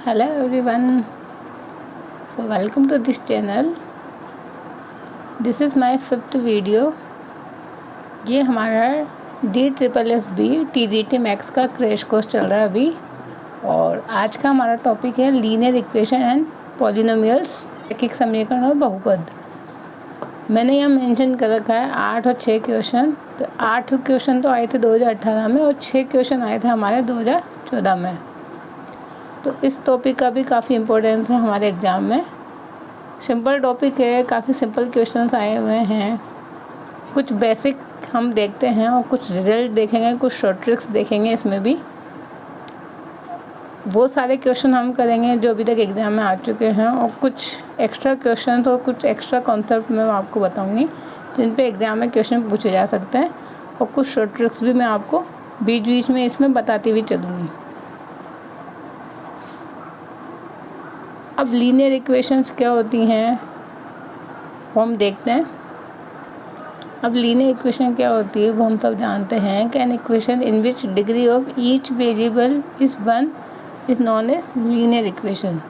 Hello everyone, so welcome to this channel. This is my 5th video. ये हमारा DSSB TGT max का crash course चल रहा है अभी, और आज का हमारा टॉपिक है लीनियर इक्वेशन एंड पॉलिनोमियल्स, रैखिक समीकरण और बहुपद। मैंने यहाँ मेंशन कर रखा है 8 और 6 क्वेश्चन। तो 8 क्वेश्चन तो आए थे 2018 में और 6 क्वेश्चन आए थे हमारे 2014 में। तो इस टॉपिक का भी काफ़ी इम्पोर्टेंस है हमारे एग्ज़ाम में। सिंपल टॉपिक है, काफ़ी सिंपल क्वेश्चंस आए हुए हैं। कुछ बेसिक हम देखते हैं और कुछ रिजल्ट देखेंगे, कुछ शॉर्ट ट्रिक्स देखेंगे। इसमें भी वो सारे क्वेश्चन हम करेंगे जो अभी तक एग्ज़ाम में आ चुके हैं, और कुछ एक्स्ट्रा क्वेश्चन और कुछ एक्स्ट्रा कॉन्सेप्ट मैं आपको बताऊंगी जिन पे एग्ज़ाम में क्वेश्चन पूछे जा सकते हैं, और कुछ शॉर्ट ट्रिक्स भी मैं आपको बीच बीच में इसमें बताती हुई चलूँगी। अब लीनियर इक्वेशंस क्या होती हैं वो हम देखते हैं। अब लीनियर इक्वेशन क्या होती है वो हम सब जानते हैं कि an equation in which degree of each variable is 1 is known as linear equation.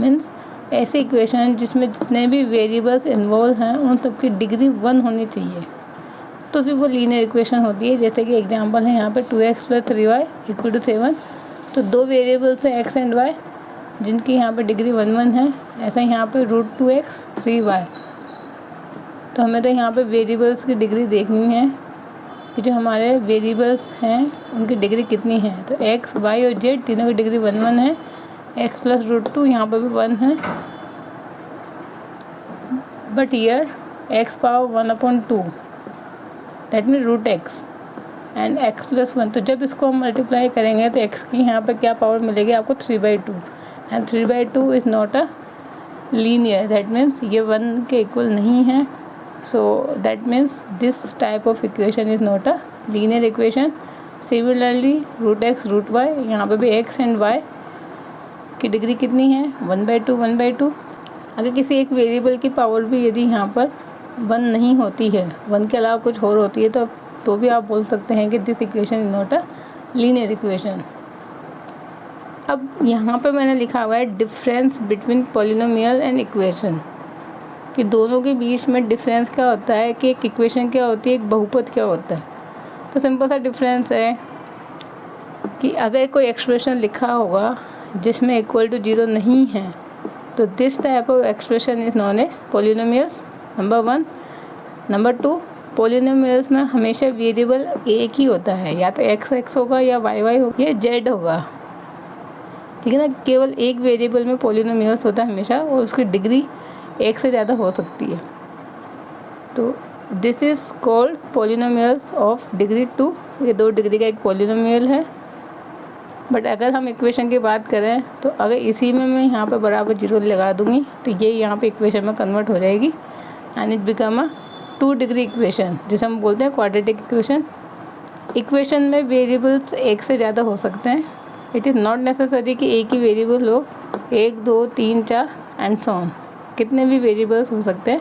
Means ऐसे इक्वेशन जिसमें जितने भी वेरिएबल्स इन्वॉल्व हैं उन सब की डिग्री 1 होनी चाहिए, तो फिर वो लीनियर इक्वेशन होती है। जैसे कि एग्जांपल है यहाँ पे 2x + 3y = 7। तो दो वेरिएबल्स हैं x एंड y जिनकी यहाँ पे डिग्री 1 है। ऐसा यहाँ पे √2x 3y। तो हमें तो यहाँ पे वेरिएबल्स की डिग्री देखनी है कि जो हमारे वेरिएबल्स हैं उनकी डिग्री कितनी है। तो x, y और z तीनों की डिग्री 1 है। x + √2 यहाँ पर भी 1 है, but year x power 1/2 that mean √x and x + 1। तो जब इसको हम मल्टीप्लाई करेंगे तो x की यहाँ पर क्या पावर मिलेगी आपको 3/2, and 3/2 is not a linear. That means ये 1 के इक्वल नहीं है। सो that means this type of equation is not a linear equation. Similarly √x √y, यहाँ पे भी x एंड y की डिग्री कितनी है 1/2 1/2। अगर किसी एक वेरिएबल की पावर भी यदि यहाँ पर 1 नहीं होती है, 1 के अलावा कुछ और होती है, तो भी आप बोल सकते हैं कि this equation is not a linear equation. अब यहाँ पे मैंने लिखा हुआ है difference between polynomial and equation, कि दोनों के बीच में डिफरेंस क्या होता है, कि एक इक्वेशन क्या होती है, एक बहुपद क्या होता है। तो सिंपल सा डिफरेंस है कि अगर कोई एक्सप्रेशन लिखा होगा जिसमें =0 नहीं है, तो this type of expression is known as polynomials, number 1। Number 2, polynomials में हमेशा वेरिएबल एक ही होता है, या तो x होगा या y होगा या z होगा, ठीक है ना। केवल एक वेरिएबल में पॉलिनोमियल्स होता है हमेशा, और उसकी डिग्री 1 से ज़्यादा हो सकती है। तो this is called polynomials of degree 2। ये 2 डिग्री का एक पॉलिनोमियल है। बट अगर हम इक्वेशन की बात करें तो अगर इसी में मैं यहाँ पे बराबर 0 लगा दूँगी तो ये यहाँ पे इक्वेशन में कन्वर्ट हो जाएगी, and it become a 2 degree equation, जिसे हम बोलते हैं क्वाड्रेटिक इक्वेशन। इक्वेशन में वेरिएबल्स 1 से ज़्यादा हो सकते हैं। इट इज़ नॉट नेसेसरी कि एक ही वेरिएबल हो, 1 2 3 4 एंड सो ऑन, कितने भी वेरिएबल्स हो सकते हैं,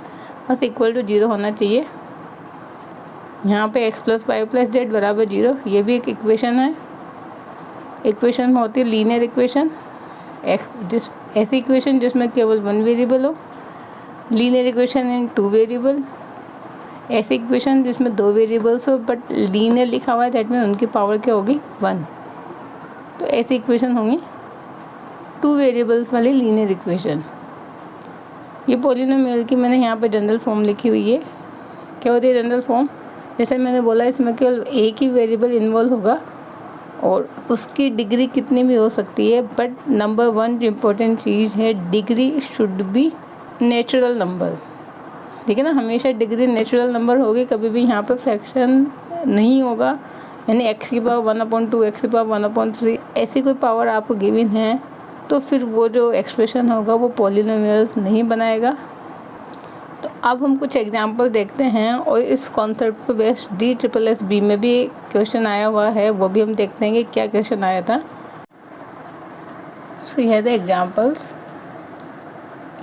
बस =0 होना चाहिए। यहाँ पे x + y + z = 0, ये भी एक इक्वेशन है। इक्वेशन में होती है लीनियर इक्वेशन, ऐसी इक्वेशन जिसमें केवल 1 वेरिएबल हो। लीनियर इक्वेशन इन 2 वेरिएबल, ऐसी इक्वेशन जिसमें 2 वेरिएबल्स हो बट लीनियर लिखा हुआ है, दैट मीन उनकी पावर क्या होगी 1। तो ऐसी इक्वेशन होंगी 2 वेरिएबल्स वाली लीनियर इक्वेशन। ये पॉलिनोमियल की मैंने यहाँ पे जनरल फॉर्म लिखी हुई है। क्या होती है जनरल फॉर्म? जैसे मैंने बोला, इसमें केवल एक ही वेरिएबल इन्वॉल्व होगा और उसकी डिग्री कितनी भी हो सकती है, बट नंबर 1 जो इम्पोर्टेंट चीज़ है, degree should be natural number, ठीक है ना। हमेशा डिग्री नेचुरल नंबर होगी, कभी भी यहाँ पे फ्रैक्शन नहीं होगा, यानी x की पावर 1/2 x की पावर 1/3 ऐसी कोई पावर आपको गिवन है, तो फिर वो जो एक्सप्रेशन होगा वो पॉलिनोमियल्स नहीं बनाएगा। तो अब हम कुछ एग्जांपल देखते हैं, और इस कॉन्सेप्ट पे बेस्ड DSSB में भी क्वेश्चन आया हुआ है, वो भी हम देखते हैं कि क्या क्वेश्चन आया था। सो ये द एग्जांपल्स।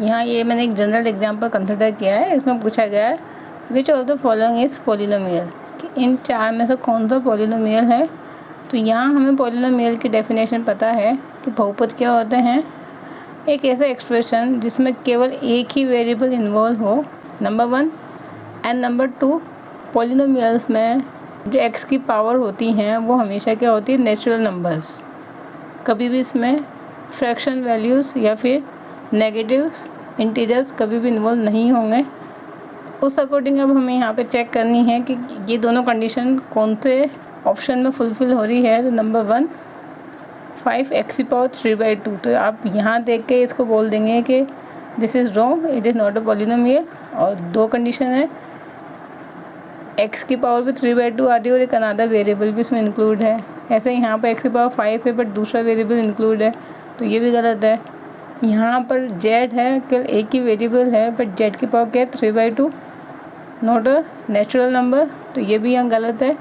यहाँ ये मैंने एक जनरल एग्जांपल कंसिडर किया है। इसमें पूछा गया है which of the following is polynomial, कि इन 4 में से कौन सा पॉलिनोमियल है। तो यहाँ हमें पॉलिनोमियल की डेफिनेशन पता है कि बहुपद क्या होते हैं, एक ऐसा एक्सप्रेशन जिसमें केवल एक ही वेरिएबल इन्वॉल्व हो, नंबर 1, एंड नंबर 2, पॉलिनोमियल्स में जो एक्स की पावर होती हैं वो हमेशा क्या होती है, नेचुरल नंबर्स। कभी भी इसमें फ्रैक्शन वैल्यूज़ या फिर नेगेटिव्स, इंटीजर्स कभी भी इन्वॉल्व नहीं होंगे। उस अकॉर्डिंग अब हमें यहाँ पे चेक करनी है कि ये दोनों कंडीशन कौन से ऑप्शन में फुलफ़िल हो रही है। तो नंबर 1, 5x⁴/2। तो आप यहाँ देख के इसको बोल देंगे कि this is wrong, it is not a polynomial. और 2 कंडीशन है, x की पावर भी 3/2 आ रही है और एक अनदर वेरिएबल भी इसमें इंक्लूड है। ऐसे यहाँ पर x की पावर 5 है बट दूसरा वेरिएबल इंक्लूड है, तो ये भी गलत है। यहाँ पर z है, केवल एक ही वेरिएबल है बट z की पावर क्या है, 3/2, नॉट अ नेचुरल नंबर, तो ये भी यहाँ गलत है।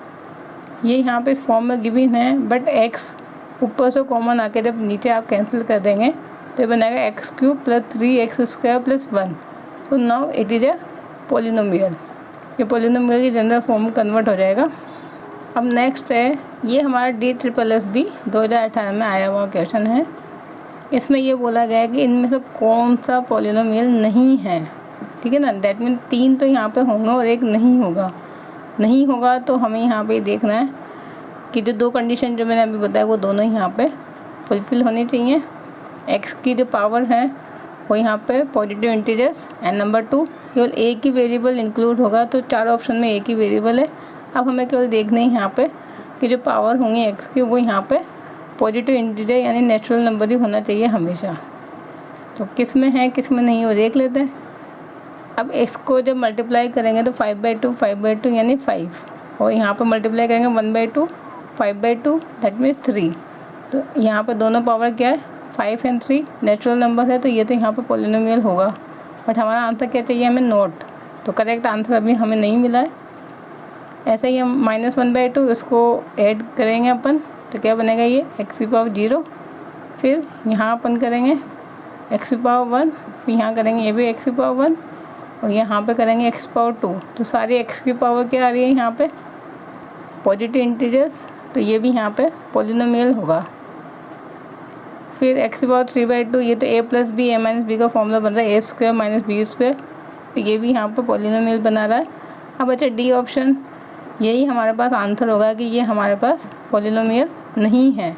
ये यहाँ पे इस फॉर्म में गिवन है बट x ऊपर से कॉमन आके जब नीचे आप कैंसिल कर देंगे तो ये बनेगा x³ + 3x² + 1। तो now it is a polynomial. ये पॉलिनोमियल की जनरल फॉर्म में कन्वर्ट हो जाएगा। अब नेक्स्ट है, ये हमारा DSSS 2018 में आया हुआ क्वेश्चन है। इसमें ये बोला गया है कि इनमें से कौन सा पॉलिनोमियल नहीं है, ठीक है ना। दैट मीन 3 तो यहाँ पे होंगे और एक नहीं होगा तो हमें यहाँ पे देखना है कि जो 2 कंडीशन जो मैंने अभी बताया वो दोनों ही यहाँ पे फुलफ़िल होनी चाहिए। x की जो पावर है वो यहाँ पे पॉजिटिव इंटीजर्स, एंड नंबर 2, केवल एक ही वेरिएबल इंक्लूड होगा। तो 4 ऑप्शन में एक ही वेरिएबल है। अब हमें केवल देखना है यहाँ पे कि जो पावर होंगी x की वो यहाँ पे पॉजिटिव इंटीजर यानी नेचुरल नंबर ही होना चाहिए हमेशा। तो किस में है किस में नहीं, वो देख लेते हैं। अब x को जब मल्टीप्लाई करेंगे तो 5/2 यानी 5, और यहाँ पर मल्टीप्लाई करेंगे 1/2, 5/2 दैट मीन्स 3। तो यहाँ पर दोनों पावर क्या है, 5 और 3 नेचुरल नंबर है, तो ये तो यहाँ पर पॉलिनोमियल होगा। बट हमारा आंसर क्या चाहिए हमें, नोट। तो करेक्ट आंसर अभी हमें नहीं मिला है। ऐसे ही हम -1/2 इसको ऐड करेंगे अपन, तो क्या बनेगा, ये x⁴, फिर यहाँ अपन करेंगे x⁴1, फिर यहाँ करेंगे ये भी x⁴1 और यहाँ पे करेंगे x⁴2। तो सारी x की पावर क्या आ रही है यहाँ पे, पॉजिटिव इंटीजर्स, तो ये भी यहाँ पे पॉलिनोमियल होगा। फिर x⁴3/2, ये तो a + b a - b का फॉर्मूला बन रहा है, a² - b², तो ये भी यहाँ पे पॉलिनोमियल बना रहा है। अब अच्छा डी ऑप्शन, यही हमारे पास आंसर होगा कि ये हमारे पास पॉलिनोमियल नहीं है।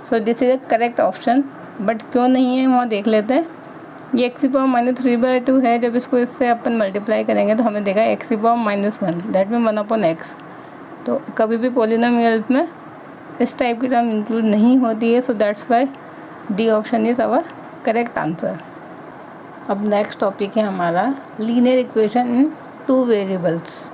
So this is a correct option. But क्यों नहीं है वहाँ देख लेते हैं। ये x⁻³ 3/2 है, जब इसको इससे अपन मल्टीप्लाई करेंगे तो हमें देखा x⁻−1 दैट मीन 1/x। तो कभी भी पॉलिनोमियल में इस टाइप की टर्म इंक्लूड नहीं होती है, so that's why D option is our correct answer. अब नेक्स्ट टॉपिक है हमारा linear equation in 2 variables.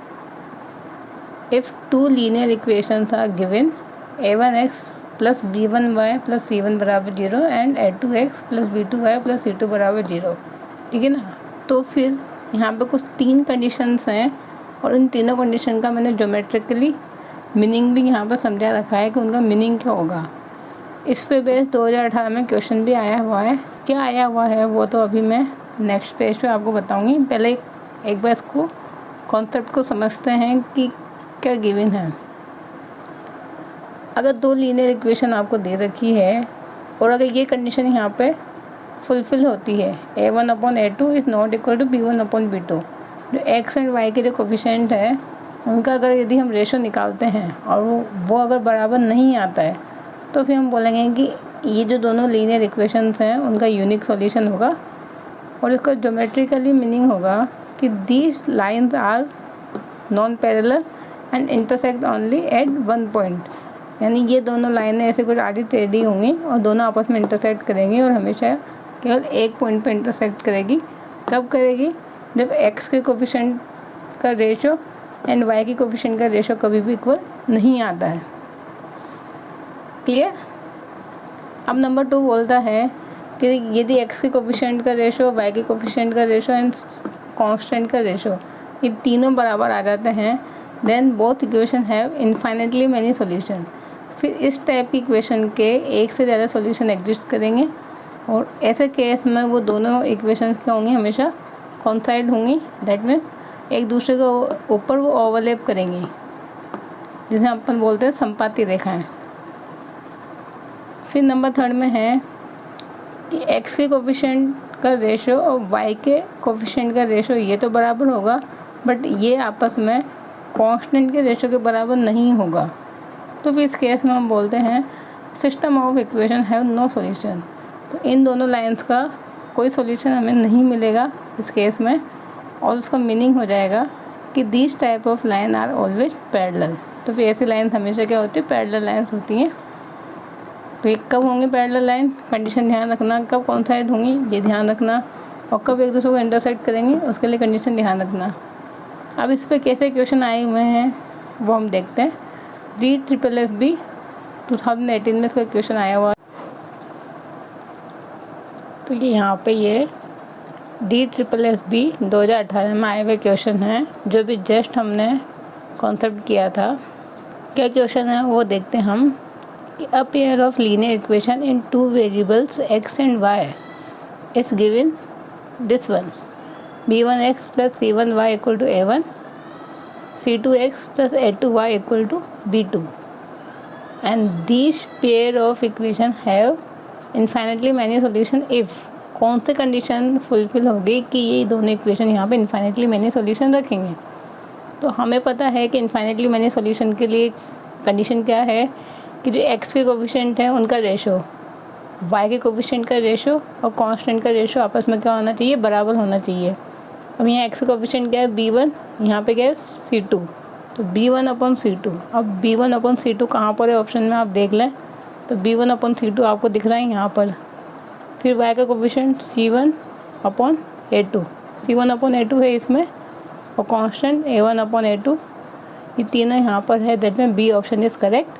If 2 linear equations are given, a1x + b1y + c1 = 0 and a2x + b2y + c2 = 0, ठीक है ना। तो फिर यहाँ पे कुछ 3 कंडीशंस हैं और इन तीनों कंडीशन का मैंने ज्योमेट्रिकली मीनिंग भी यहाँ पर समझा रखा है कि उनका मीनिंग क्या होगा। इस पे बेस 2018 में क्वेश्चन भी आया हुआ है। क्या आया हुआ है वो तो अभी मैं नेक्स्ट पेज पे आपको बताऊँगी। पहले एक बार इसको कॉन्सेप्ट को समझते हैं कि क्या गिवन है। अगर 2 लीनियर इक्वेशन आपको दे रखी है और अगर ये कंडीशन यहाँ पे फुलफ़िल होती है, a1/a2 is not equal to b1/b2, जो x एंड y के जो कोफिशिएंट है उनका अगर यदि हम रेशो निकालते हैं और वो अगर बराबर नहीं आता है तो फिर हम बोलेंगे कि ये जो दोनों लीनियर इक्वेशंस हैं उनका यूनिक सॉल्यूशन होगा। और इसका ज्योमेट्रिकली मीनिंग होगा कि these lines are non parallel and intersect only at 1 point, यानी ये दोनों लाइनें ऐसे कुछ आड़ी टेढ़ी होंगी और दोनों आपस में इंटरसेक्ट करेंगी और हमेशा केवल एक पॉइंट पे इंटरसेक्ट करेगी। कब करेगी, जब x के कोफिशिएंट का रेशो एंड y की कोफिशिएंट का रेशो कभी भी इक्वल नहीं आता है। क्लियर। अब नंबर 2 बोलता है कि यदि x के कोफिशिएंट का रेशो, y के कोफिशिएंट का रेशो एंड कांस्टेंट का रेशो ये तीनों बराबर आ जाते हैं, then both equation have infinitely many solution. फिर इस टाइप की इक्वेशन के एक से ज़्यादा सॉल्यूशन एग्जिस्ट करेंगे और ऐसे केस में वो दोनों इक्वेशंस क्या होंगी, हमेशा कॉन्साइड होंगी। दैट मीन एक दूसरे के ऊपर वो ओवरलैप करेंगी, जिसे अपन बोलते हैं संपाती रेखाएं। फिर नंबर 3 में है कि x के कोफिशिएंट का रेशो और y के कोफिशिएंट का रेशो ये तो बराबर होगा, बट ये आपस में कांस्टेंट के रेशो के बराबर नहीं होगा। तो फिर इस केस में हम बोलते हैं system of equation have no solution. तो इन दोनों लाइंस का कोई सॉल्यूशन हमें नहीं मिलेगा इस केस में, और उसका मीनिंग हो जाएगा कि this type of line are always parallel. तो फिर ऐसी लाइन हमेशा क्या होती है, पैरेलल लाइन्स होती हैं। तो ये कब होंगी पैरेलल लाइन, कंडीशन ध्यान रखना, कब कॉन्साइड होंगी ये ध्यान रखना, और कब एक दूसरे को इंटरसेक्ट करेंगे उसके लिए कंडीशन ध्यान रखना। अब इस पर कैसे क्वेश्चन आए हुए हैं वो हम देखते हैं। DSSB 2018 में इसका क्वेश्चन आया हुआ। तो ये यहाँ पे ये DSSB 2018 में आए हुए क्वेश्चन हैं, जो भी जस्ट हमने कॉन्सेप्ट किया था। क्या क्वेश्चन है वो देखते हैं हम कि a pair of linear equation in 2 variables x and y is given this one, b1x plus c1y equal to a1, c2x plus a2y equal to b2, and these pair of equation have infinitely many solution if। कौन सी condition fulfil होगी कि ये दोनों equation यहाँ पे infinitely many solution रखेंगे। तो हमें पता है कि इन्फाइनेटली मैनी सॉल्यूशन के लिए कंडीशन क्या है कि जो x के कोफिशिएंट हैं उनका रेशो, y के कोफिशिएंट का रेशो और कांस्टेंट का रेशो आपस में क्या होना चाहिए, बराबर होना चाहिए। अब यहाँ x का कोफिशिएंट क्या है b1, यहाँ पे क्या है c2, तो b1/c2। अब b1/c2 कहाँ पर है ऑप्शन में आप देख लें, तो b1/c2 आपको दिख रहा है यहाँ पर। फिर y का कोफिशिएंट c1/a2, c1/a2 है इसमें, और कांस्टेंट a1/a2, ये तीनों यहाँ पर है। दैट में बी ऑप्शन इज़ करेक्ट।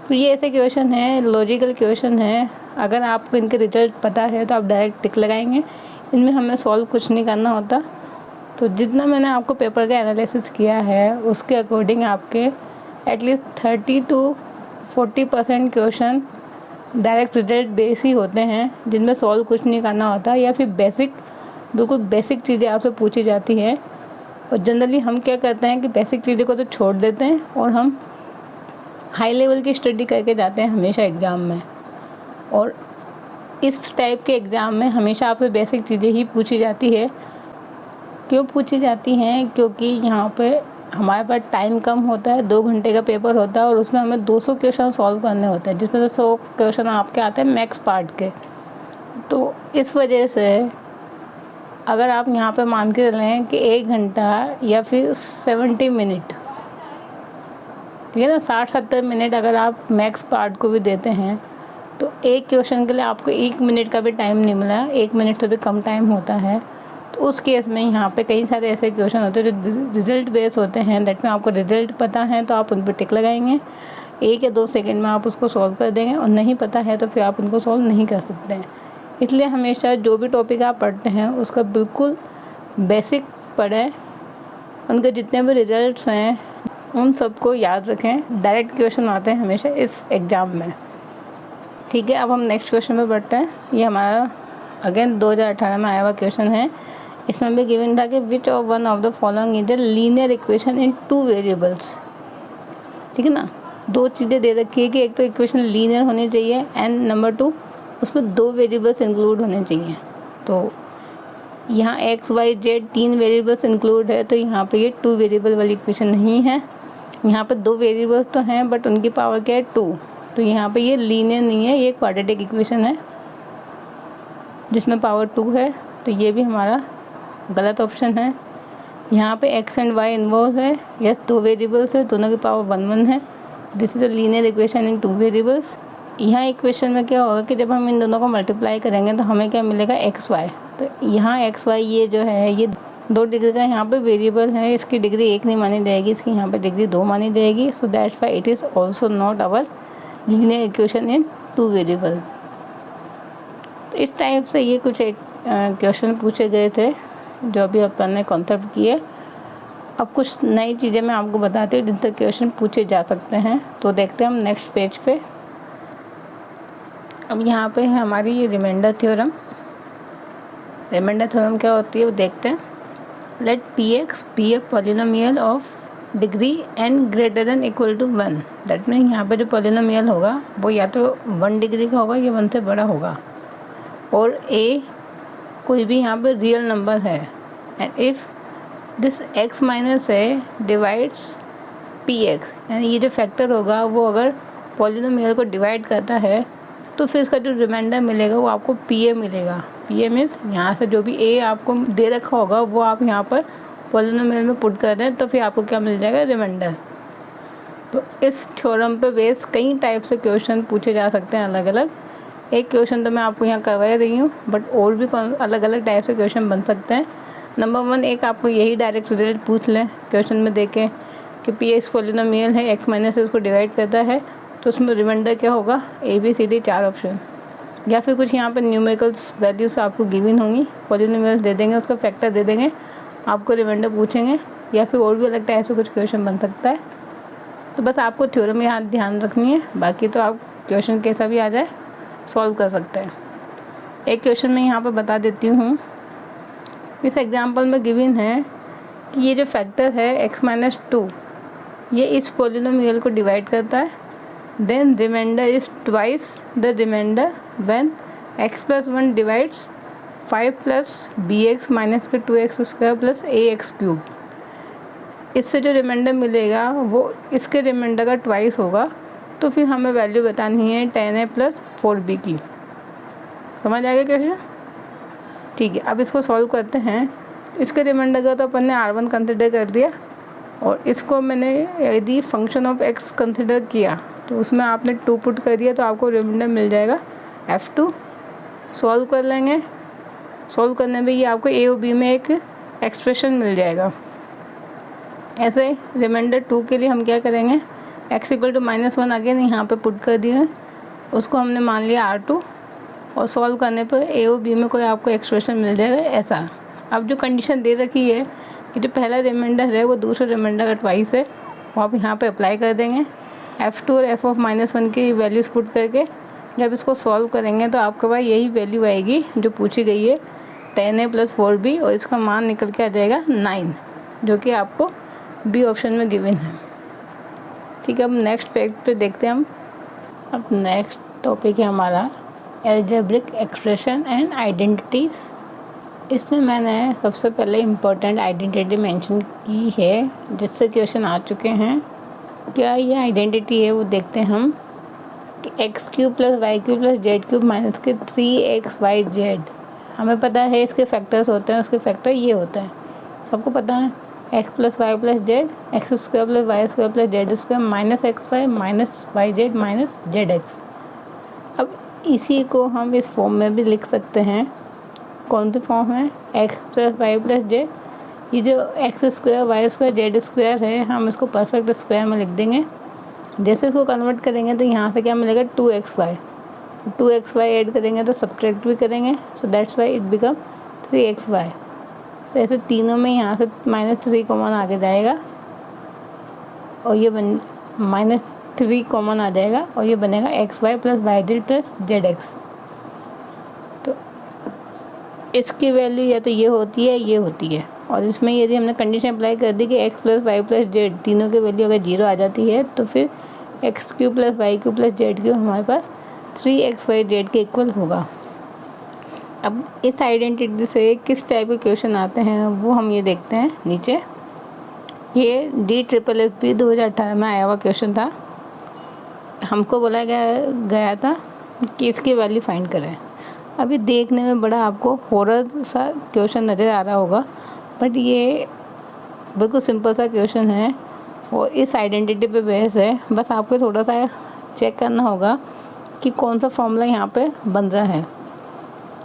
तो ये ऐसे क्वेश्चन है, लॉजिकल क्वेश्चन है। अगर आपको इनके रिजल्ट पता है तो आप डायरेक्ट टिक लगाएंगे, इनमें हमें सॉल्व कुछ नहीं करना होता। तो जितना मैंने आपको पेपर का एनालिसिस किया है उसके अकॉर्डिंग आपके at least 30 to 40% question direct result base ही होते हैं, जिनमें सॉल्व कुछ नहीं करना होता, या फिर बिल्कुल बेसिक चीज़ें आपसे पूछी जाती है। और जनरली हम क्या करते हैं कि बेसिक चीज़ों को तो छोड़ देते हैं और हम हाई लेवल की स्टडी करके जाते हैं हमेशा एग्ज़ाम में। और इस टाइप के एग्ज़ाम में हमेशा आपसे बेसिक चीज़ें ही पूछी जाती है। क्यों पूछी जाती हैं, क्योंकि यहाँ पे हमारे पास टाइम कम होता है, 2 घंटे का पेपर होता है और उसमें हमें 200 क्वेश्चन सॉल्व करने होते हैं, जिसमें से 100 क्वेश्चन आपके आते हैं मैक्स पार्ट के। तो इस वजह से अगर आप यहाँ पे मान के चलें कि 1 घंटा या फिर 70 मिनट, ठीक है ना, 60-70 मिनट अगर आप मैक्स पार्ट को भी देते हैं तो एक क्वेश्चन के लिए आपको 1 मिनट का भी टाइम नहीं मिला, 1 मिनट से भी कम टाइम होता है। तो उस केस में यहाँ पे कई सारे ऐसे क्वेश्चन होते हैं जो रिजल्ट बेस होते हैं। दैट में आपको रिजल्ट पता है तो आप उन पर टिक लगाएंगे, 1 या 2 सेकंड में आप उसको सॉल्व कर देंगे, और नहीं पता है तो फिर आप उनको सॉल्व नहीं कर सकते हैं। इसलिए हमेशा जो भी टॉपिक आप पढ़ते हैं उसका बिल्कुल बेसिक पढ़ें, उनके जितने भी रिजल्ट्स हैं उन सबको याद रखें। डायरेक्ट क्वेश्चन आते हैं हमेशा इस एग्ज़ाम में, ठीक है। अब हम नेक्स्ट क्वेश्चन पे बढ़ते हैं। ये हमारा अगेन 2018 में आया हुआ क्वेश्चन है। इसमें भी गिवन था कि which of one of the following is a linear equation in 2 variables, ठीक है ना। 2 चीज़ें दे रखी है कि एक तो इक्वेशन लीनियर होनी चाहिए एंड नंबर 2 उसमें 2 वेरिएबल्स इंक्लूड होने चाहिए। तो यहाँ x y z 3 variables include है, तो यहाँ पे ये 2 वेरिएबल वाली इक्वेशन नहीं है। यहाँ पे 2 वेरिएबल्स तो हैं बट उनकी पावर क्या है 2, तो यहाँ पे ये लीनियर नहीं है, ये क्वाड्रेटिक इक्वेशन है जिसमें पावर 2 है। तो ये भी हमारा गलत ऑप्शन है। यहाँ पे x एंड y इन्वॉल्व है, यस 2 वेरिएबल्स है, दोनों की पावर 1 है। This is a linear equation in 2 variables. यहाँ इक्वेशन में क्या होगा कि जब हम इन दोनों को मल्टीप्लाई करेंगे तो हमें क्या मिलेगा x y। तो यहाँ x y ये जो है ये 2 डिग्री का यहाँ पे वेरिएबल है, इसकी डिग्री 1 नहीं मानी जाएगी, इसकी यहाँ पे डिग्री 2 मानी जाएगी। So that's why it is also not our linear equation in 2 variable. तो इस टाइप से ये कुछ एक क्वेश्चन पूछे गए थे जो अभी अपन ने कॉन्सेप्ट किए। अब कुछ नई चीज़ें मैं आपको बताती हूँ जिनसे क्वेश्चन पूछे जा सकते हैं। तो देखते हैं हम नेक्स्ट पेज पे। अब यहाँ पे है हमारी ये रिमाइंडर थ्योरम। रिमाइंडर थ्योरम क्या होती है वो देखते हैं। Let px be a polynomial of degree n greater than equal to 1। That mean यहाँ पे जो पॉलिनोमियल होगा वो या तो 1 डिग्री का होगा या 1 से बड़ा होगा। और a कोई भी यहाँ पे रियल नंबर है, and if this x minus A divides P x, यानी ये जो फैक्टर होगा वो अगर पॉलिनोमियल को डिवाइड करता है तो फिर इसका जो रिमाइंडर मिलेगा वो आपको पी ए मिलेगा। पी ए मीन्स यहाँ से जो भी ए आपको दे रखा होगा वो आप यहाँ पर पॉलिनोमियल में पुट कर दें तो फिर आपको क्या मिल जाएगा, रिमाइंडर। तो इस थ्योरम पे बेस कई टाइप से क्वेश्चन पूछे जा सकते हैं अलग अलग। एक क्वेश्चन तो मैं आपको यहाँ करवा रही हूँ, बट और भी अलग अलग टाइप से क्वेश्चन बन सकते हैं। नंबर 1 एक आपको यही डायरेक्ट रिजल्ट पूछ लें क्वेश्चन में देखें कि पी एक्स पॉलिनोमियल है, एक्स माइनस से उसको डिवाइड करता है तो उसमें रिमाइंडर क्या होगा, A B C D 4 option. या फिर कुछ यहाँ पर न्यूमेरिकल्स वैल्यूज़ आपको गिवन होंगी, पॉलिनोमियल्स दे देंगे, उसका फैक्टर दे देंगे, आपको रिमाइंडर पूछेंगे, या फिर और भी अलग टाइप से कुछ क्वेश्चन बन सकता है। तो बस आपको थ्योरम यहाँ ध्यान रखनी है, बाकी तो आप क्वेश्चन कैसा भी आ जाए सॉल्व कर सकते हैं। एक क्वेश्चन मैं यहाँ पर बता देती हूँ। इस एग्जाम्पल में गिवन है कि ये जो फैक्टर है x माइनस 2 ये इस पॉलिनोमियल को डिवाइड करता है, then remainder is twice the remainder when x plus 1 divides 5 plus b x minus के 2x square plus a x cube. इससे जो रिमाइंडर मिलेगा वो इसके रिमाइंडर का ट्वाइस होगा, तो फिर हमें वैल्यू बतानी है 10a प्लस 4b की। समझ आ गया क्वेश्चन? ठीक है, अब इसको सॉल्व करते हैं। इसके रिमाइंडर का तो अपन ने r1 कंसिडर कर दिया, और इसको मैंने यदि फंक्शन ऑफ x कंसिडर किया तो उसमें आपने 2 पुट कर दिया तो आपको रिमाइंडर मिल जाएगा f2। सॉल्व कर लेंगे, सॉल्व करने में ये आपको a और b में एक एक्सप्रेशन मिल जाएगा। ऐसे रिमाइंडर 2 के लिए हम क्या करेंगे, x इक्वल टू -1 अगेन यहाँ पे पुट कर दिए, उसको हमने मान लिया r2, और सॉल्व करने पर ए और बी में कोई आपको एक्सप्रेशन मिल जाएगा ऐसा। अब जो कंडीशन दे रखी है कि जो पहला रिमाइंडर है वो दूसरे रिमाइंडर का ट्वाइस है, वो आप यहाँ पे अप्लाई कर देंगे। f2 और f ऑफ -1 की वैल्यूज़ पुट करके जब इसको सॉल्व करेंगे तो आपके पास यही वैल्यू आएगी जो पूछी गई है, 10a प्लस 4b, और इसका मान निकल के आ जाएगा 9, जो कि आपको बी ऑप्शन में गिवन है। ठीक है, अब नेक्स्ट पेज पे देखते हैं हम। अब नेक्स्ट टॉपिक है हमारा एल्जेब्रिक एक्सप्रेशन एंड आइडेंटिटीज़। इसमें मैंने सबसे पहले इम्पोर्टेंट आइडेंटिटी मेंशन की है जिससे क्वेश्चन आ चुके हैं। क्या ये आइडेंटिटी है वो देखते हैं हम कि x cube plus y cube plus z cube minus के 3xyz। हमें पता है इसके फैक्टर्स होते हैं, उसके फैक्टर ये होते हैं, सबको पता है, x plus y plus z, x square plus y square plus z square minus x y minus y z minus z x. अब इसी को हम इस फॉर्म में भी लिख सकते हैं। कौन सी फॉर्म है, x plus y plus z. ये जो x square y square z square है हम इसको परफेक्ट स्क्वायर में लिख देंगे। जैसे इसको कन्वर्ट करेंगे तो यहाँ से क्या मिलेगा, 2xy ऐड करेंगे तो सब्ट्रैक्ट भी करेंगे, सो that's why it become 3xy। तो ऐसे तीनों में यहाँ से -3 कॉमन आगे जाएगा, और ये -3 कॉमन आ जाएगा, और ये बनेगा xy plus y z plus z x. तो इसकी वैल्यू या तो ये होती है, ये होती है, और इसमें यदि हमने कंडीशन अप्लाई कर दी कि x plus y plus z तीनों की वैल्यू अगर 0 आ जाती है तो फिर x cube plus y cube plus z cube हमारे पास 3xyz के इक्वल होगा। अब इस आइडेंटिटी से किस टाइप के क्वेश्चन आते हैं वो हम ये देखते हैं नीचे। ये DSSB 2018 में आया हुआ क्वेश्चन था। हमको बोला गया था कि इसकी वैल्यू फाइंड करें। अभी देखने में बड़ा आपको हॉरर सा क्वेश्चन नज़र आ रहा होगा, बट ये बिल्कुल सिंपल सा क्वेश्चन है और इस आइडेंटिटी पे बेस है। बस आपको थोड़ा सा चेक करना होगा कि कौन सा फॉर्मूला यहाँ पे बन रहा है।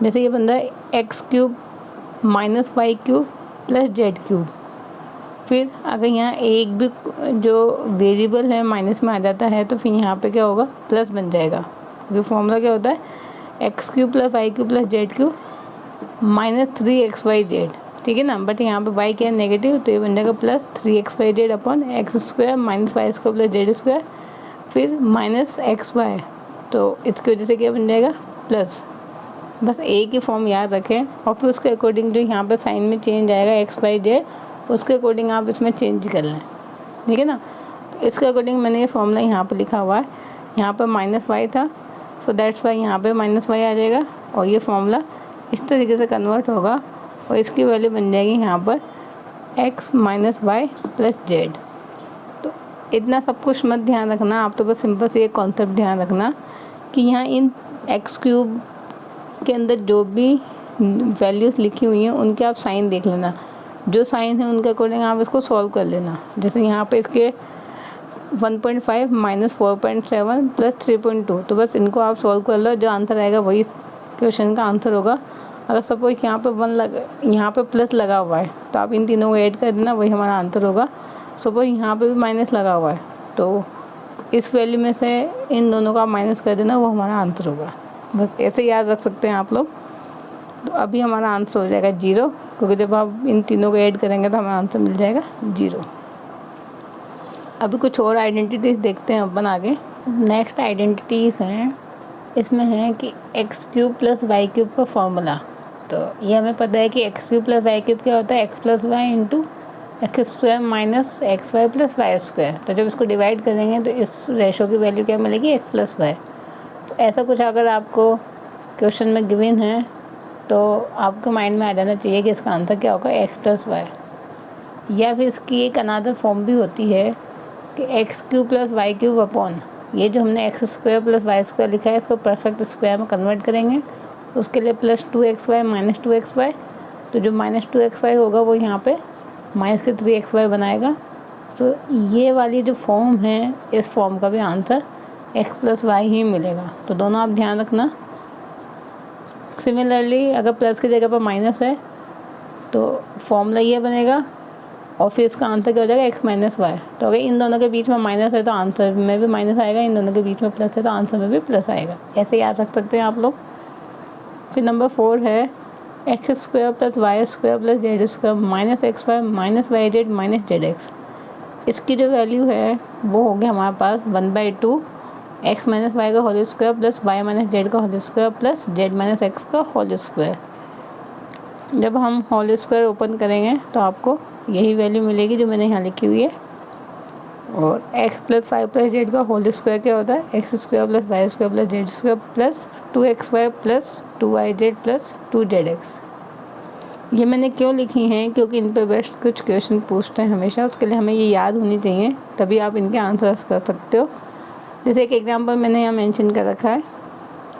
जैसे ये बन रहा है x cube minus y cube plus z cube. फिर अगर यहाँ एक भी जो वेरिएबल है माइनस में आ जाता है तो फिर यहाँ पे क्या होगा, प्लस बन जाएगा, क्योंकि फॉर्मूला क्या होता है, x cube plus y cube plus z cube minus 3xyz। ठीक है ना, बट यहाँ पे वाई क्या है, नेगेटिव, तो ये बन जाएगा plus 3xyz upon x square minus y square plus z square, फिर माइनस xy, तो इसकी वजह से क्या बन जाएगा, प्लस। बस एक ही फॉर्म याद रखें, और फिर उसके अकॉर्डिंग जो यहाँ पे साइन में चेंज आएगा xyz, उसके अकॉर्डिंग आप इसमें चेंज कर लें। ठीक है ना, तो इसके अकॉर्डिंग मैंने ये फॉर्मूला यहाँ पे लिखा हुआ है। यहाँ पर माइनस वाई था, सो दैट्स वाई यहाँ पे माइनस वाई आ जाएगा और ये फॉर्मूला इस तरीके से कन्वर्ट होगा और इसकी वैल्यू बन जाएगी यहाँ पर x minus y plus z. तो इतना सब कुछ मत ध्यान रखना, आप तो बस सिंपल से एक कॉन्सेप्ट ध्यान रखना कि यहाँ इन एक्स क्यूब के अंदर जो भी वैल्यूज़ लिखी हुई हैं उनके आप साइन देख लेना, जो साइन है उनके अकॉर्डिंग आप इसको सॉल्व कर लेना। जैसे यहाँ पे इसके 1.5 माइनस 4.7 प्लस 3.2, तो बस इनको आप सॉल्व कर लो, जो आंसर आएगा वही क्वेश्चन का आंसर होगा। अगर सपोज यहाँ पे यहाँ पे प्लस लगा हुआ है तो आप इन तीनों को ऐड कर देना, वही हमारा आंसर होगा। सपोज यहाँ पे भी माइनस लगा हुआ है तो इस वैल्यू में से इन दोनों का माइनस कर देना, वो हमारा आंसर होगा। बस ऐसे याद रख सकते हैं आप लोग। तो अभी हमारा आंसर हो जाएगा 0, क्योंकि जब आप इन तीनों को ऐड करेंगे तो हमारा आंसर मिल जाएगा 0। अभी कुछ और आइडेंटिटीज देखते हैं अपन आगे। नेक्स्ट आइडेंटिटीज़ हैं, इसमें है कि x cube plus y cube का फॉर्मूला। तो ये हमें पता है कि x cube plus y cube क्या होता है, x plus y into x square minus x y plus y square. तो जब इसको डिवाइड करेंगे तो इस रेशो की वैल्यू क्या मिलेगी, एक्स प्लस वाई। तो ऐसा कुछ अगर आपको क्वेश्चन में गिवन है तो आपके माइंड में आ जाना चाहिए कि इसका आंसर क्या होगा, एक्स प्लस वाई। या फिर इसकी एक अनदर फॉर्म भी होती है कि x cube plus y cube upon, ये जो हमने x square plus y square लिखा है इसको परफेक्ट स्क्वायर में कन्वर्ट करेंगे, उसके लिए प्लस 2xy माइनस 2xy। तो जो माइनस 2xy होगा वो यहाँ पे माइनस के 3xy बनाएगा। तो ये वाली जो फॉर्म है, इस फॉर्म का भी answer x plus why he मिलेगा। तो दोनों आप ध्यान रखना। सिमिलरली अगर प्लस की जगह पर माइनस है तो फॉर्मूला ये बनेगा और फिर इसका आंसर क्या हो जाएगा, x माइनस वाई। तो अगर इन दोनों के बीच में माइनस है तो आंसर में भी माइनस आएगा, इन दोनों के बीच में प्लस है तो आंसर में भी प्लस आएगा। ऐसे याद रख सकते हैं आप लोग। फिर नंबर 4 है x square plus y square plus z square minus x y minus y z minus z x. इसकी जो वैल्यू है वो हो गया हमारे पास 1/2 एक्स माइनस वाई का whole square plus y minus z का whole square plus z minus x का होल स्क्वायर। जब हम होल स्क्वायर ओपन करेंगे तो आपको यही वैल्यू मिलेगी जो मैंने यहाँ लिखी हुई है। और x plus y plus z का होल स्क्वायर क्या होता है, x square plus y square plus z square plus 2xy plus 2yz plus 2zx। ये मैंने क्यों लिखी हैं, क्योंकि इन पर बेस्ट कुछ क्वेश्चन पूछते हैं हमेशा, उसके लिए हमें ये याद होनी चाहिए, तभी आप इनके आंसर्स कर सकते हो। जैसे एक एग्जांपल मैंने यहाँ मेंशन कर रखा है,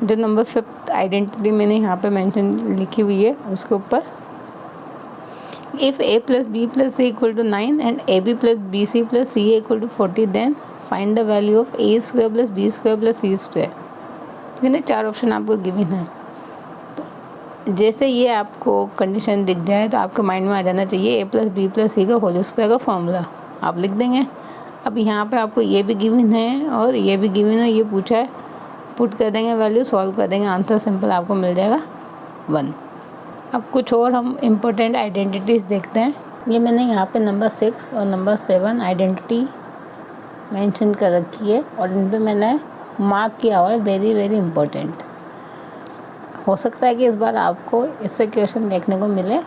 जो नंबर 5 आइडेंटिटी मैंने यहाँ पे मेंशन लिखी हुई है उसके ऊपर, if a plus b plus c equal to 9 and ab plus b c plus c a equal to 40 then find the value of a square plus b square plus c square. ठीक है, 4 option आपको given है। तो जैसे ये आपको condition दिख जाए तो आपके माइंड में आ जाना चाहिए a प्लस बी प्लस सी का होल स्क्वायर का फॉर्मूला आप लिख देंगे। अब यहाँ पे आपको ये भी गिवन है और ये भी गिवन है, ये पूछा है, पुट कर देंगे वैल्यू, सॉल्व कर देंगे, आंसर सिंपल आपको मिल जाएगा 1। अब कुछ और हम इम्पोर्टेंट आइडेंटिटीज़ देखते हैं। ये मैंने यहाँ पे नंबर 6 और नंबर 7 आइडेंटिटी मेंशन कर रखी है और इन पे मैंने मार्क किया हुआ है वेरी वेरी इम्पोर्टेंट। हो सकता है कि इस बार आपको इससे क्वेश्चन देखने को मिले।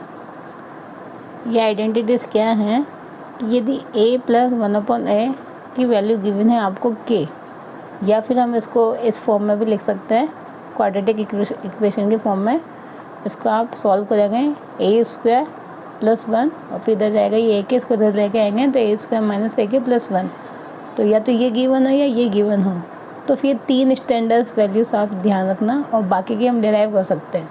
ये आइडेंटिटीज़ क्या हैं कि यदि a प्लस 1/a की वैल्यू गिवन है आपको k, या फिर हम इसको इस फॉर्म में भी लिख सकते हैं, क्वाड्रेटिक इक्वेशन के फॉर्म में। इसको आप सॉल्व करेंगे a स्क्वायर प्लस 1 और फिर इधर जाएगा ये a इसको इधर लेके आएंगे तो a square minus a plus 1। तो या तो ये गिवन हो या ये गिवन हो, तो फिर 3 स्टैंडर्ड्स वैल्यूज आप ध्यान रखना और बाकी की हम डिराइव कर सकते हैं।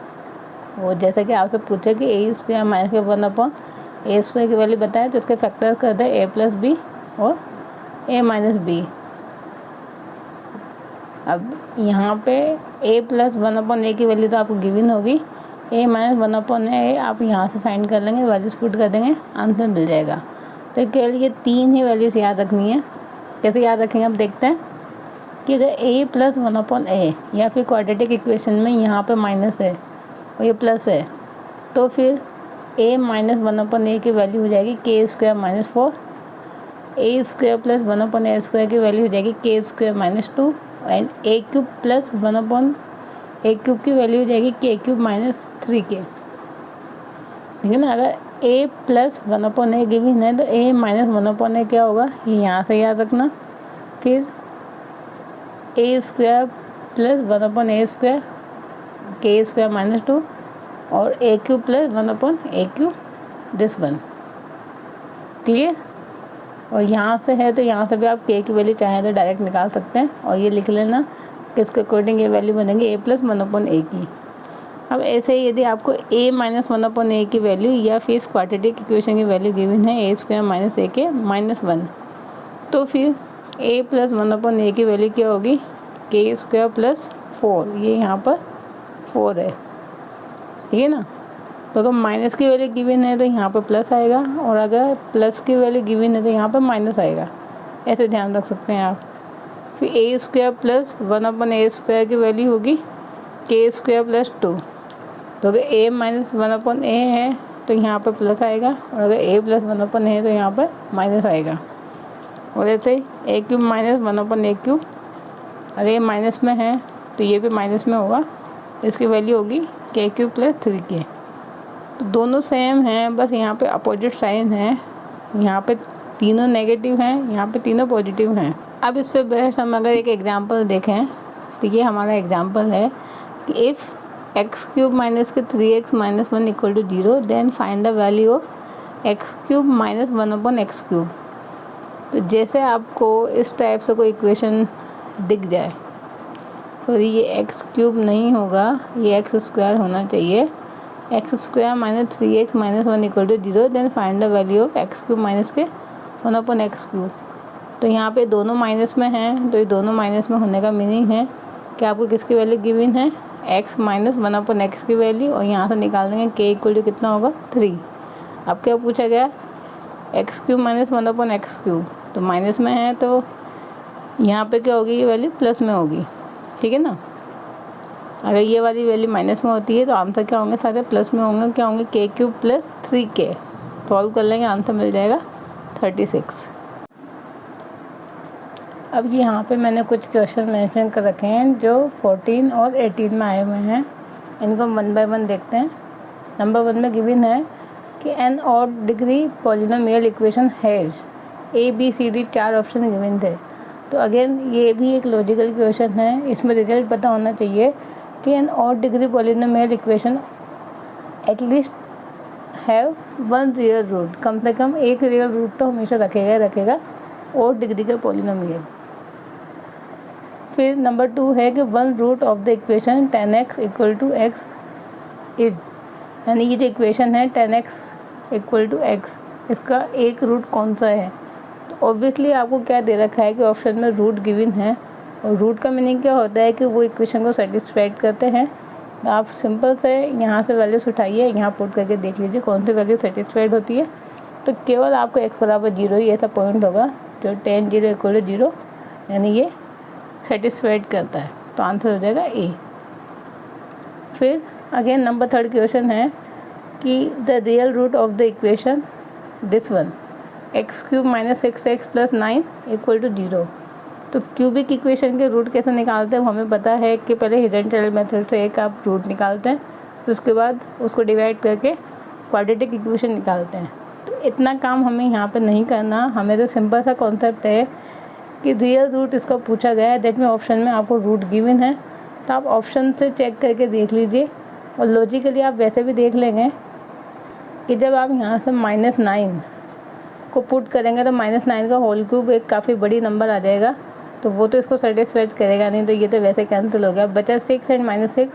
वो जैसे कि आपसे पूछे कि a square minus 1/a square की वैल्यू बताएं तो इसके फैक्टर कर दें a प्लस बी और a माइनस बी। अब यहाँ पे a प्लस 1/a की वैल्यू तो आपको गिवन होगी, a माइनस 1/a आप यहाँ से फाइंड कर लेंगे, वैल्यूज पुट कर देंगे, आंसर मिल जाएगा। तो केवल ये 3 ही वैल्यूज याद रखनी है। कैसे याद रखेंगे अब देखते हैं कि अगर a प्लस 1/a या फिर क्वाड्रेटिक इक्वेशन में यहाँ पे माइनस है और ये प्लस है, तो फिर a माइनस 1/a की वैल्यू हो जाएगी k square minus 4, a square plus 1/a square की वैल्यू हो जाएगी k square minus 2 and a cube plus 1/a cube की वैल्यू हो जाएगी k क्यूब माइनस 3k। ठीक है ना, अगर a प्लस 1/a गिवन है तो a माइनस 1/a क्या होगा, ये यहाँ से याद रखना। फिर a square plus 1/a² k² -2 और a³ plus 1/a³ this one. Clear? और यहाँ से है तो यहाँ से भी आप k की वैल्यू चाहें तो डायरेक्ट निकाल सकते हैं और ये लिख लेना कि इसके अकॉर्डिंग ये वैल्यू बनेगी a + 1/a की। अब ऐसे ही यदि आपको a - 1/a की वैल्यू या फिर इस क्वाड्रेटिक इक्वेशन की वैल्यू गिवन है a² - a - 1, तो फिर a + 1/a की वैल्यू क्या होगी k² + 4, ये यहाँ पर 4 है, ठीक है ना। तो अगर माइनस की वैल्यू गिवन है तो यहाँ पर प्लस आएगा और अगर प्लस की वैल्यू गिवन है तो यहाँ पर माइनस आएगा, ऐसे ध्यान रख सकते हैं आप। फिर a² + 1/a² की वैल्यू होगी k² + 2, तो अगर a - 1/a है तो यहाँ पर प्लस आएगा और अगर a + 1/a है तो यहाँ पर माइनस आएगा। और ऐसे ही a³ - 1/a³, अगर ये माइनस में है तो ये भी माइनस में होगा, इसकी वैल्यू होगी k³ + 3k। तो दोनों सेम हैं, बस यहाँ पे अपोजिट साइन है, यहाँ पे तीनों नेगेटिव हैं, यहाँ पे तीनों पॉजिटिव हैं। अब इस पे बेस्ट हम अगर एक एग्जांपल देखें तो ये हमारा एग्जांपल है कि if x³ - 3x - 1 = 0 then find the value of x³ - 1/x³। तो जैसे आपको इस टाइप से कोई इक्वेशन दिख जाए, तो ये x³ नहीं होगा, ये x² होना चाहिए। x² - 3x - 1 = 0 then find the value of x³ - 1/x³। तो यहाँ पे दोनों माइनस में हैं, तो ये दोनों माइनस में होने का मीनिंग है कि आपको किसकी वैल्यू गिवन है x - 1/x की वैल्यू, और यहाँ से निकाल देंगे k = कितना होगा 3। अब क्या पूछा गया x³ - 1/x³, तो माइनस में है तो यहाँ पे क्या होगी, ये वैल्यू प्लस में होगी, ठीक है ना। अगर ये वाली वैल्यू माइनस में होती है तो आंसर क्या होंगे, सारे प्लस में होंगे, क्या होंगे k³ + 3k। सॉल्व कर लेंगे, आंसर मिल जाएगा 36। अब यहाँ पे मैंने कुछ क्वेश्चन मेंशन कर रखे हैं जो 14 और 18 में आए हुए हैं, इनको 1 बाय 1 देखते हैं। नंबर 1 में गिवन है कि an odd degree polynomial equation has ABCD 4 option given थे। तो अगेन ये भी एक लॉजिकल क्वेश्चन है, इसमें रिजल्ट पता होना चाहिए कि an odd degree polynomial equation at least have 1 real root, कम से कम एक रियल रूट तो हमेशा रखेगा ऑड डिग्री का पॉलिनोमियल। फिर नंबर 2 है कि 1 root of the equation 10x = x is, यानी ये जो इक्वेशन है 10x = x, इसका एक रूट कौन सा है। तो ऑब्वियसली आपको क्या दे रखा है कि ऑप्शन में रूट गिवन है, और रूट का मीनिंग क्या होता है कि वो इक्वेशन को सेटिस्फाइड करते हैं। तो आप सिंपल से यहाँ से वैल्यूज उठाइए, यहाँ पुट करके देख लीजिए कौन सी वैल्यू सेटिस्फाइड होती है। तो केवल आपको x = 0 ही ऐसा पॉइंट होगा जो 10 0 = 0, यानी ये सेटिस्फाइड करता है, तो आंसर हो जाएगा A। फिर अगेन नंबर 3 क्वेश्चन है कि the real root of the equation this one x³ - 6x + 9 = 0। तो क्यूबिक इक्वेशन के रूट कैसे निकालते हैं, हमें पता है कि पहले हिडन टेबल मेथड से एक आप रूट निकालते हैं, फिर उसके बाद उसको डिवाइड करके क्वाड्रेटिक इक्वेशन निकालते हैं। तो इतना काम हमें यहाँ पे नहीं करना, हमें तो सिंपल सा कॉन्सेप्ट है कि रियल रूट इसका पूछा गया है, दैट में ऑप्शन में आपको रूट गिवन है, तो आप ऑप्शन से चेक करके देख लीजिए। और लॉजिकली आप वैसे भी देख लेंगे कि जब आप यहाँ से -9 को पुट करेंगे तो -9 का होल क्यूब एक काफ़ी बड़ी नंबर आ जाएगा, तो वो तो इसको सेटिस्फाइड करेगा नहीं, तो ये तो वैसे कैंसिल हो गया। बचा 6 एंड -6,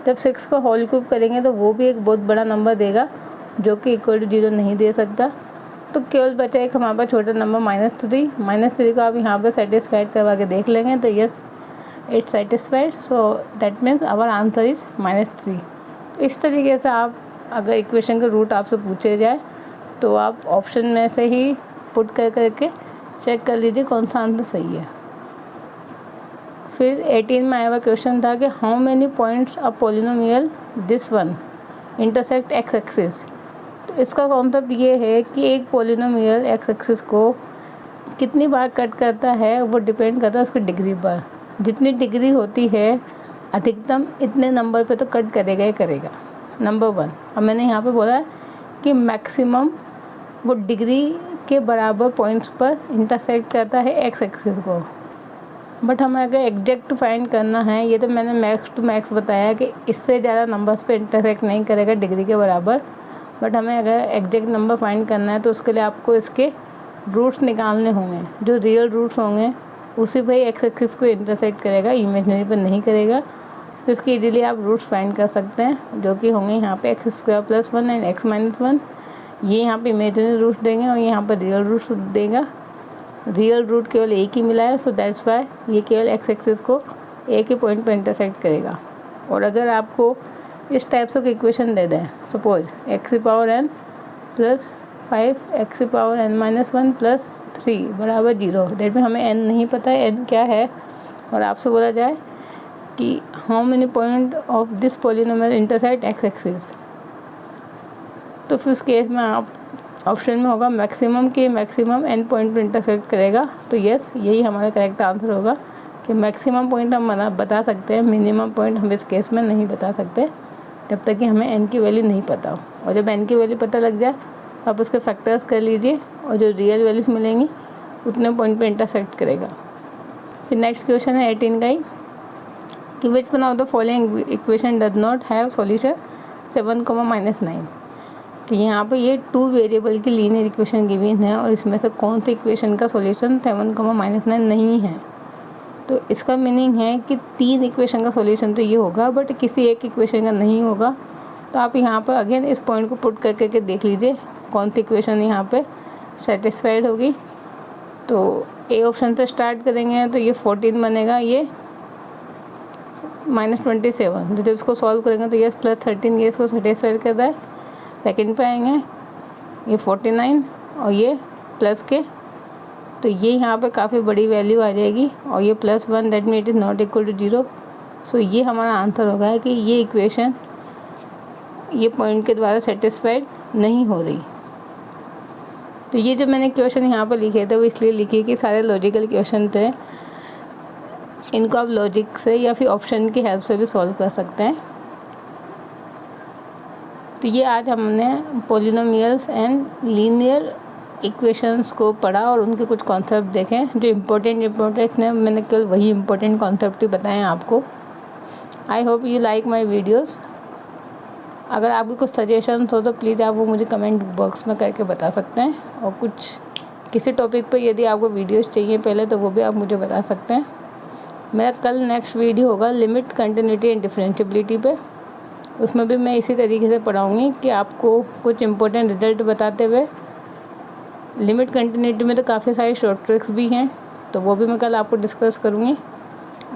जब 6 का होल क्यूब करेंगे तो वो भी एक बहुत बड़ा नंबर देगा जो कि =0 नहीं दे सकता। तो केवल बचा एक हमारे पास छोटा नंबर -3 को आप यहाँ पर सेटिस्फाइड करवा के देख लेंगे, तो yes it's satisfied, so that means our answer is -3। इस तरीके से आप अगर इक्वेशन का रूट आपसे पूछे जाए तो आप ऑप्शन में से ही पुट करके चेक कर लीजिए कौन सा आंसर सही है। फिर 18 में आया हुआ क्वेश्चन था कि how many points of polynomial this one intersect x axis. तो इसका कॉन्सेप्ट ये है कि एक पॉलिनोमियल x एक्सिस को कितनी बार कट करता है वो डिपेंड करता है उसकी डिग्री पर। जितनी डिग्री होती है अधिकतम इतने नंबर पे तो कट करेगा ही करेगा, नंबर 1। अब मैंने यहाँ पे बोला कि मैक्सिमम वो डिग्री के बराबर पॉइंट्स पर इंटरसेक्ट करता है x एक्सिस को। बट हमें अगर एग्जैक्ट फाइंड करना है, ये तो मैंने मैक्स टू मैक्स बताया कि इससे ज़्यादा नंबर्स पे इंटरसेक्ट नहीं करेगा डिग्री के बराबर। बट हमें अगर एग्जैक्ट नंबर फाइंड करना है तो उसके लिए आपको इसके रूट्स निकालने होंगे। जो रियल रूट्स होंगे उसी पे एक्स एक्सिस को इंटरसेक्ट करेगा, इमेजनरी पर नहीं करेगा। तो इसके इजीली आप रूट्स फाइंड कर सकते हैं, जो कि होंगे यहाँ पे x² + 1 एंड x-1। ये यहाँ पे इमेजनरी रूट्स देंगे और यहाँ पर रियल रूट्स देगा। रियल रूट केवल एक ही मिला है, सो दैट्स वाई ये केवल एक्स एक्सिस को एक ही पॉइंट पर इंटरसेक्ट करेगा। और अगर आपको इस टाइप से कोई इक्वेशन दे दें, सपोज x⁴n + 5 x⁻n - 1 + 3 = 0, दैट में हमें n नहीं पता है n क्या है, और आपसे बोला जाए कि how many point of this polynomial intersect x axis, तो फिर उस केस में आप ऑप्शन में होगा मैक्सिमम के मैक्सिमम n पॉइंट पर इंटरसेक्ट करेगा। तो यस, यही हमारा करेक्ट आंसर होगा कि मैक्सिमम पॉइंट हम बता सकते हैं, मिनिमम पॉइंट हम इस केस में नहीं बता सकते जब तक कि हमें n की वैल्यू नहीं पता हो। और जब n की वैल्यू पता लग जाए तो आप उसके फैक्टर्स कर लीजिए और जो रियल वैल्यूज मिलेंगी उतने पॉइंट पे इंटरसेक्ट करेगा। फिर नेक्स्ट क्वेश्चन है 18 का ही, कि which one of the following equation does not have solution 7, -9। कि यहाँ पे ये 2 वेरिएबल की लीनियर इक्वेशन गिवन है और इसमें से कौन सी इक्वेशन का सॉल्यूशन 7, -9 नहीं है। तो इसका मीनिंग है कि 3 इक्वेशन का सॉल्यूशन तो ये होगा, बट किसी एक इक्वेशन का नहीं होगा। तो आप यहाँ पर अगेन इस पॉइंट को पुट करके देख लीजिए कौन सी इक्वेशन यहाँ पे सेटिस्फाइड होगी। तो ए ऑप्शन से स्टार्ट करेंगे तो ये 14 बनेगा, ये -27। तो जब इसको सॉल्व करेंगे तो ये +13, ये इसको सेटिस्फाइड कर रहा है। सेकंड पे आएंगे, ये 49 और ये प्लस के, तो ये यहाँ पे काफ़ी बड़ी वैल्यू आ जाएगी और ये +1, that mean it is not equal to 0। सो ये हमारा आंसर होगा कि ये इक्वेशन ये पॉइंट के द्वारा सेटिस्फाइड नहीं हो रही। तो ये जो मैंने क्वेश्चन यहाँ पर लिखे थे वो इसलिए लिखे कि सारे लॉजिकल क्वेश्चन थे, इनको आप लॉजिक से या फिर ऑप्शन की हेल्प से भी सॉल्व कर सकते हैं। तो ये आज हमने पॉलिनोमियल्स एंड लीनियर इक्वेशंस को पढ़ा और उनके कुछ कॉन्सेप्ट देखे। जो इम्पोर्टेंट ने मैंने केवल वही इम्पोर्टेंट कॉन्सेप्ट ही बताए आपको। I hope you like my videos. अगर आपके कुछ सजेशंस हो तो प्लीज़ आप वो मुझे कमेंट बॉक्स में करके बता सकते हैं, और कुछ किसी टॉपिक पर यदि आपको वीडियोज़ चाहिए पहले तो वो भी आप मुझे बता सकते हैं। मेरा कल नेक्स्ट वीडियो होगा लिमिट, कंटिन्यूटी एंड डिफरेंशिएबिलिटी पे। उसमें भी मैं इसी तरीके से पढ़ाऊँगी कि आपको कुछ इंपॉर्टेंट रिजल्ट बताते हुए। लिमिट कंटिन्यूटी में तो काफ़ी सारे शॉर्ट ट्रिक्स भी हैं, तो वो भी मैं कल आपको डिस्कस करूँगी,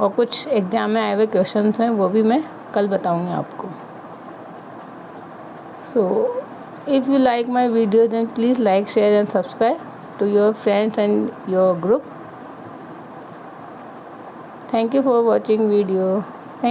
और कुछ एग्ज़ाम में आए हुए क्वेश्चंस हैं वो भी मैं कल बताऊँगी आपको। So if you like my video then please like, share and subscribe to your friends and your group. Thank you for watching video.